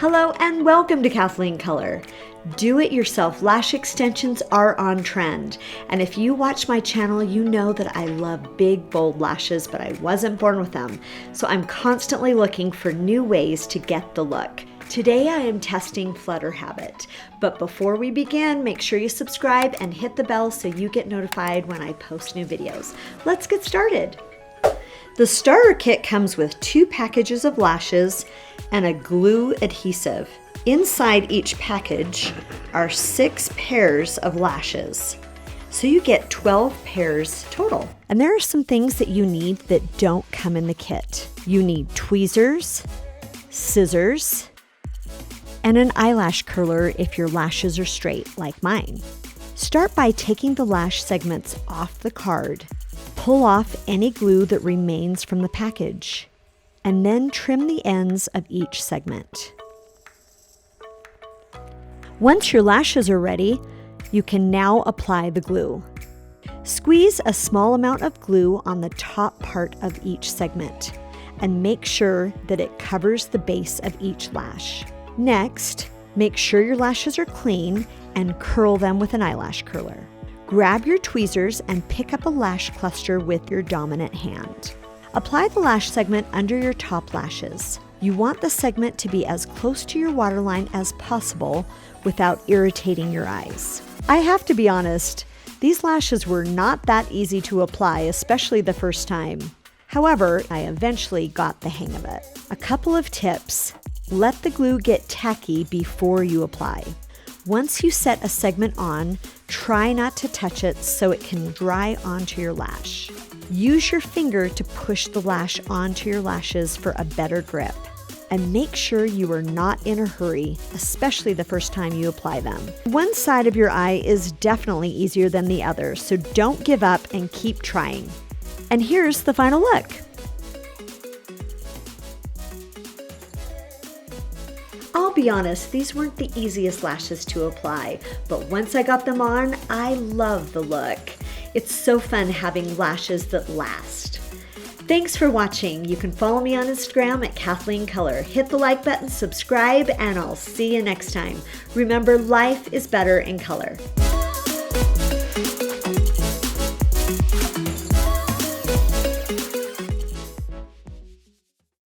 Hello and welcome to Kathleen Color. Do-it-yourself lash extensions are on trend, and if you watch my channel, you know that I love big, bold lashes, but I wasn't born with them, so I'm constantly looking for new ways to get the look. Today I am testing Flutterhabbit, but before we begin, make sure you subscribe and hit the bell so you get notified when I post new videos. Let's get started. The starter kit comes with 2 packages of lashes and a glue adhesive. Inside each package are 6 pairs of lashes. So you get 12 pairs total. And there are some things that you need that don't come in the kit. You need tweezers, scissors, and an eyelash curler if your lashes are straight like mine. Start by taking the lash segments off the card. Pull off any glue that remains from the package, and then trim the ends of each segment. Once your lashes are ready, you can now apply the glue. Squeeze a small amount of glue on the top part of each segment, and make sure that it covers the base of each lash. Next, make sure your lashes are clean and curl them with an eyelash curler. Grab your tweezers and pick up a lash cluster with your dominant hand. Apply the lash segment under your top lashes. You want the segment to be as close to your waterline as possible without irritating your eyes. I have to be honest, these lashes were not that easy to apply, especially the first time. However, I eventually got the hang of it. A couple of tips. Let the glue get tacky before you apply. Once you set a segment on, try not to touch it so it can dry onto your lash. Use your finger to push the lash onto your lashes for a better grip. And make sure you are not in a hurry, especially the first time you apply them. One side of your eye is definitely easier than the other, so don't give up and keep trying. And here's the final look. I'll be honest, these weren't the easiest lashes to apply, but once I got them on, I love the look. It's so fun having lashes that last. Thanks for watching. You can follow me on Instagram at Kathleen Color. Hit the like button, subscribe, and I'll see you next time. Remember, life is better in color.